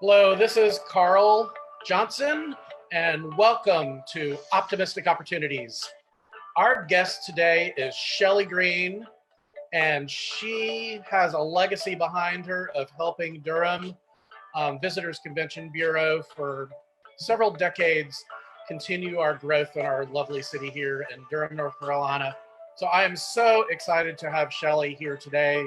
Hello, this is Carl Johnson, and welcome to Optimistic Opportunities. Our guest today is Shelly Green, and she has a legacy behind her of helping Durham Visitors Convention Bureau for several decades continue our growth in our lovely city here in Durham, North Carolina. So I am so excited to have Shelly here today.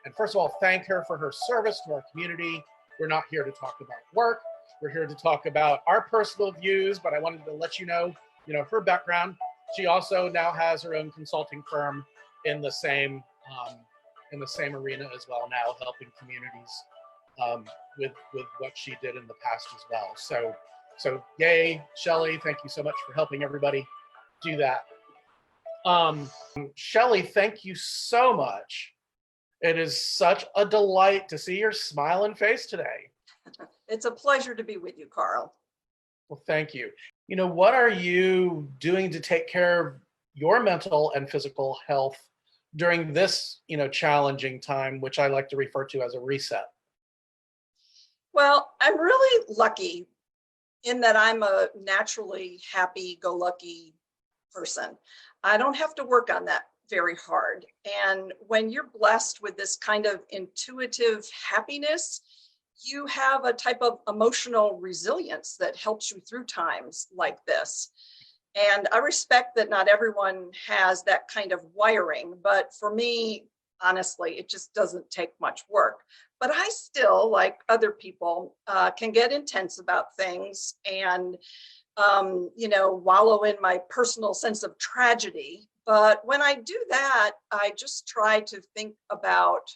And first of all, thank her for her service to our community. We're not here to talk about work. We're here to talk about our personal views, but I wanted to let you know, her background. She also now has her own consulting firm in the same arena as well now, helping communities with what she did in the past as well. So yay, Shelly, thank you so much for helping everybody do that. Shelly, thank you so much. It is such a delight to see your smiling face today. It's a pleasure to be with you, Carl. Well, thank you. What are you doing to take care of your mental and physical health during this, challenging time, which I like to refer to as a reset? Well, I'm really lucky in that I'm a naturally happy-go-lucky person. I don't have to work on that very hard. And when you're blessed with this kind of intuitive happiness, you have a type of emotional resilience that helps you through times like this. And I respect that not everyone has that kind of wiring, but for me, honestly, it just doesn't take much work. But I still, like other people, can get intense about things and, wallow in my personal sense of tragedy. But when I do that, I just try to think about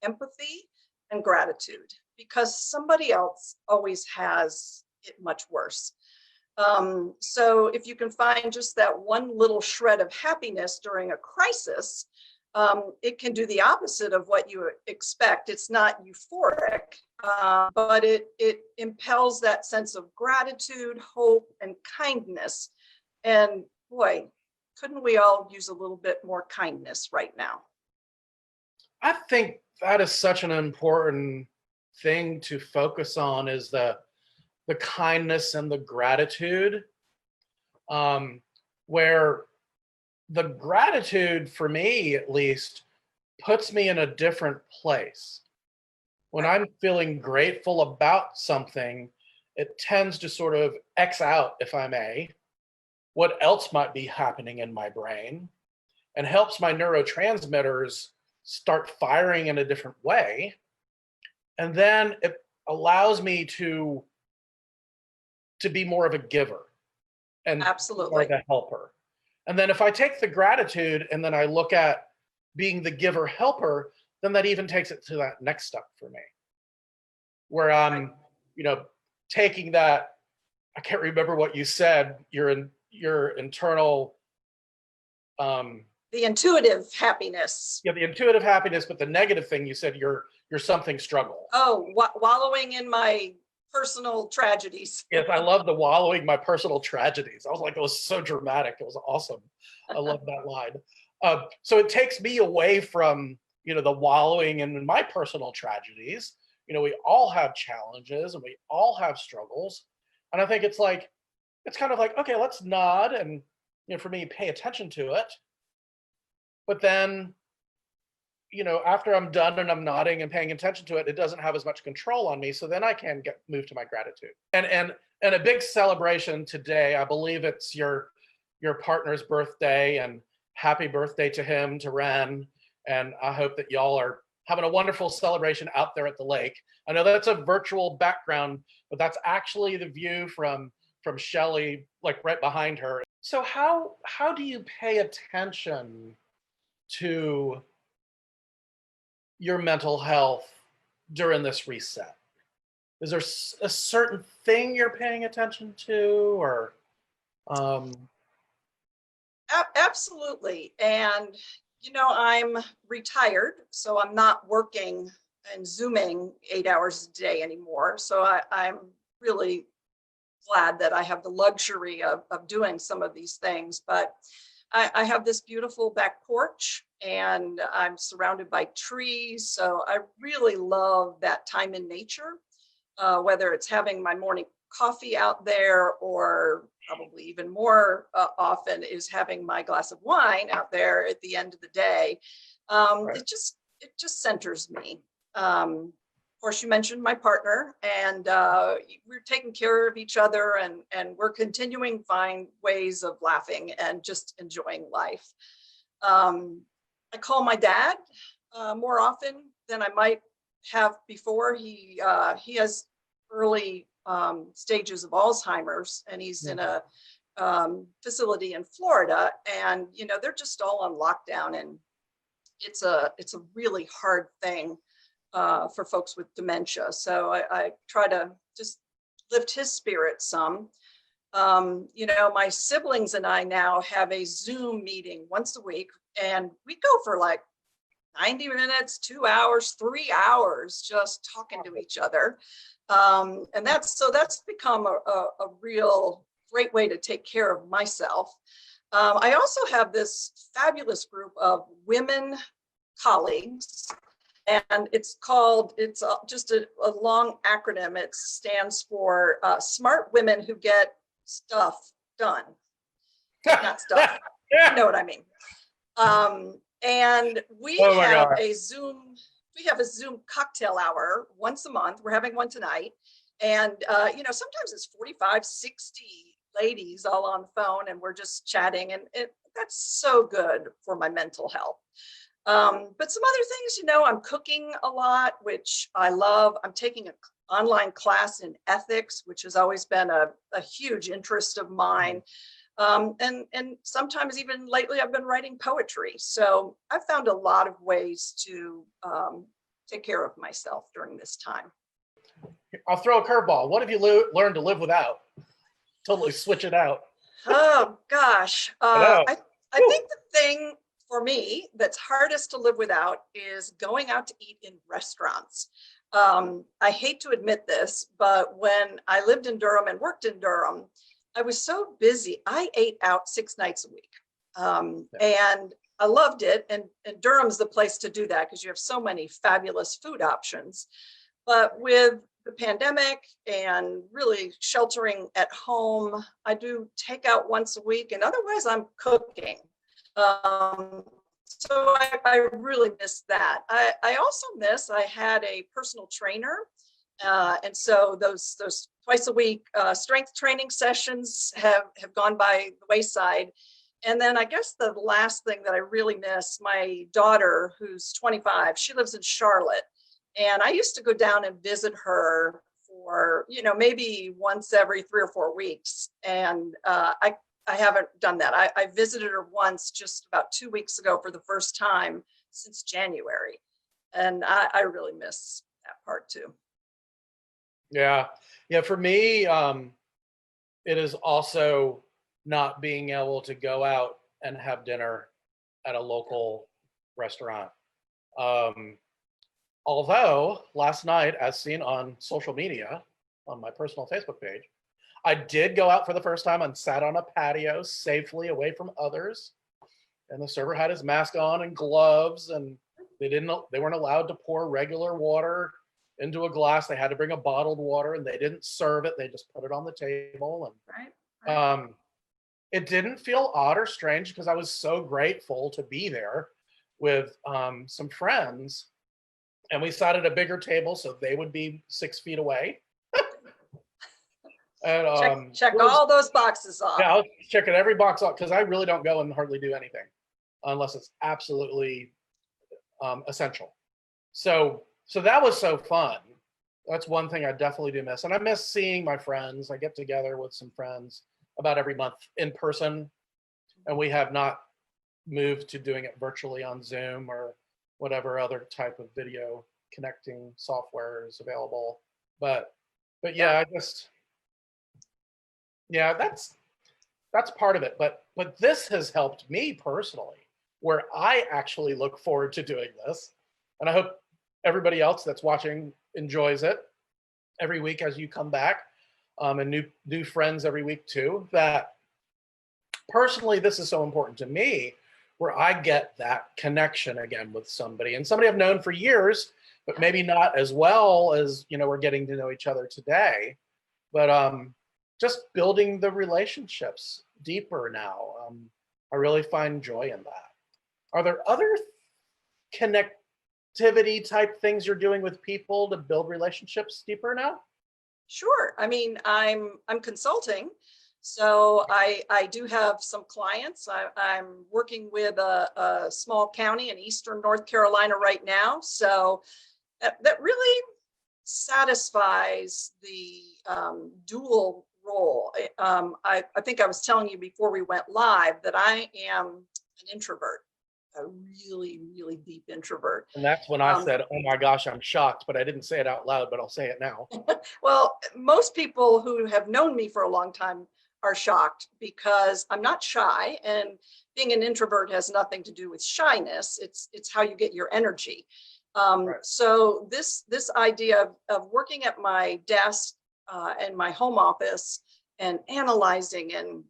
empathy and gratitude, because somebody else always has it much worse. So if you can find just that one little shred of happiness during a crisis, it can do the opposite of what you expect. It's not euphoric, but it impels that sense of gratitude, hope, and kindness. And boy, couldn't we all use a little bit more kindness right now? I think that is such an important thing to focus on, is the kindness and the gratitude, where the gratitude, for me at least, puts me in a different place. When I'm feeling grateful about something, it tends to sort of X out, if I may, what else might be happening in my brain, and helps my neurotransmitters start firing in a different way. And then it allows me to be more of a giver and Absolutely more of a helper. And then if I take the gratitude and then I look at being the giver helper, then that even takes it to that next step for me, where I'm, taking that, I can't remember what you said, your internal, the intuitive happiness. Yeah, the intuitive happiness, but the negative thing you said, your something struggle. Oh, wallowing in my personal tragedies. Yes, I love the wallowing my personal tragedies. I was like, it was so dramatic. It was awesome. I love that line. So it takes me away from, the wallowing in my personal tragedies. We all have challenges and we all have struggles. And I think it's kind of like, okay, let's nod and, for me, pay attention to it. But then, after I'm done and I'm nodding and paying attention to it, it doesn't have as much control on me. So then I can move to my gratitude. And a big celebration today. I believe it's your partner's birthday, and happy birthday to him, to Ren. And I hope that y'all are having a wonderful celebration out there at the lake. I know that's a virtual background, but that's actually the view from Shelly, like right behind her. So how do you pay attention to your mental health during this reset? Is there a certain thing you're paying attention to, or? Absolutely. And, I'm retired, so I'm not working and Zooming 8 hours a day anymore. So I'm really glad that I have the luxury of doing some of these things. But I have this beautiful back porch and I'm surrounded by trees. So I really love that time in nature. whether it's having my morning coffee out there, or probably even more often is having my glass of wine out there at the end of the day. Right. It just centers me. Of course, you mentioned my partner, and we're taking care of each other, and we're continuing to find ways of laughing and just enjoying life. I call my dad more often than I might have before. He has early stages of Alzheimer's, and he's in a facility in Florida, and they're just all on lockdown, and it's a really hard thing for folks with dementia. So I try to just lift his spirit some. My siblings and I now have a Zoom meeting once a week, and we go for like 90 minutes, 2 hours, 3 hours, just talking to each other. And that's become a real great way to take care of myself. I also have this fabulous group of women colleagues, and it's just a long acronym. It stands for Smart Women Who Get Stuff Done. Not stuff. You know what I mean. And we have a Zoom cocktail hour once a month. We're having one tonight. And, sometimes it's 45, 60 ladies all on the phone, and we're just chatting, and that's so good for my mental health. But some other things, I'm cooking a lot, which I love. I'm taking an online class in ethics, which has always been a huge interest of mine. And sometimes even lately I've been writing poetry. So I've found a lot of ways to take care of myself during this time. I'll throw a curveball. What have you learned to live without? Totally switch it out. Oh, gosh. I think the thing for me that's hardest to live without is going out to eat in restaurants. I hate to admit this, but when I lived in Durham and worked in Durham, I was so busy. I ate out 6 nights a week. And I loved it. And Durham's the place to do that because you have so many fabulous food options. But with the pandemic and really sheltering at home, I do takeout once a week, and otherwise I'm cooking. So I really miss that. I also I had a personal trainer. And so those twice a week strength training sessions have gone by the wayside. And then I guess the last thing that I really miss, my daughter, who's 25, she lives in Charlotte. And I used to go down and visit her for, maybe once every 3 or 4 weeks. And I haven't done that. I visited her once just about 2 weeks ago for the first time since January. And I really miss that part too. Yeah. For me, it is also not being able to go out and have dinner at a local restaurant. Although last night, as seen on social media, on my personal Facebook page, I did go out for the first time and sat on a patio safely away from others. And the server had his mask on and gloves, and they weren't allowed to pour regular water into a glass. They had to bring a bottled water, and they didn't serve it. They just put it on the table. And Right. it didn't feel odd or strange because I was so grateful to be there with some friends. And we sat at a bigger table so they would be 6 feet away. And check all those boxes off. Yeah, I was checking every box off because I really don't go and hardly do anything unless it's absolutely essential. So that was so fun. That's one thing I definitely do miss. And I miss seeing my friends. I get together with some friends about every month in person, and we have not moved to doing it virtually on Zoom or whatever other type of video connecting software is available. But yeah, that's part of it. But this has helped me personally, where I actually look forward to doing this. And I hope everybody else that's watching enjoys it every week as you come back, and new friends every week too. That personally, this is so important to me, where I get that connection again with somebody, and somebody I've known for years, but maybe not as well as, we're getting to know each other today. But just building the relationships deeper now. I really find joy in that. Are there other connectivity type things you're doing with people to build relationships deeper now? Sure. I mean, I'm consulting, so I do have some clients. I'm working with a small county in eastern North Carolina right now, so that really satisfies the dual role. I think I was telling you before we went live that I am an introvert, a really, really deep introvert. And that's when I said, oh my gosh, I'm shocked, but I didn't say it out loud, but I'll say it now. Well, most people who have known me for a long time are shocked because I'm not shy, and being an introvert has nothing to do with shyness. It's how you get your energy. Right. So this idea of working at my desk and my home office and analyzing and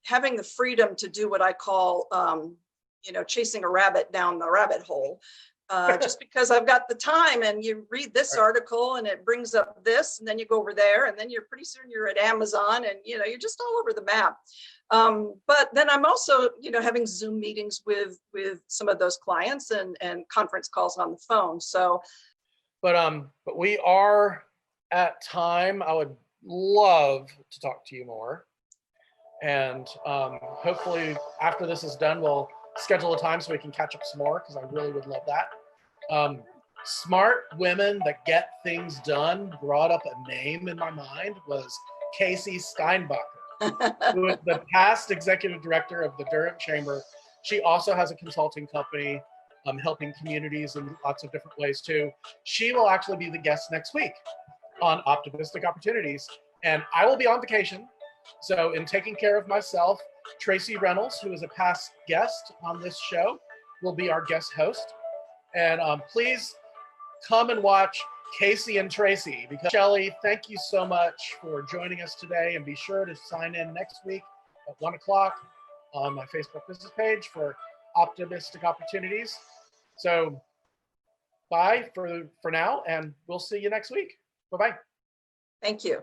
having the freedom to do what I call, chasing a rabbit down the rabbit hole, just because I've got the time. And you read this article and it brings up this, and then you go over there, and then pretty soon you're at Amazon, and you're just all over the map. But then I'm also, having Zoom meetings with some of those clients and conference calls on the phone. So, but we are at time. I would love to talk to you more, and hopefully after this is done, we'll schedule a time so we can catch up some more, because I really would love that. Smart women that get things done brought up a name in my mind, was Casey Steinbacher, who is the past executive director of the Durham Chamber. She also has a consulting company, helping communities in lots of different ways too. She will actually be the guest next week on Optimistic Opportunities, and I will be on vacation. So in taking care of myself, Tracy Reynolds, who is a past guest on this show, will be our guest host. And please come and watch Casey and Tracy, because Shelly, thank you so much for joining us today, and be sure to sign in next week at 1 o'clock on my Facebook business page for Optimistic Opportunities. So bye for now, and we'll see you next week. Bye-bye. Thank you.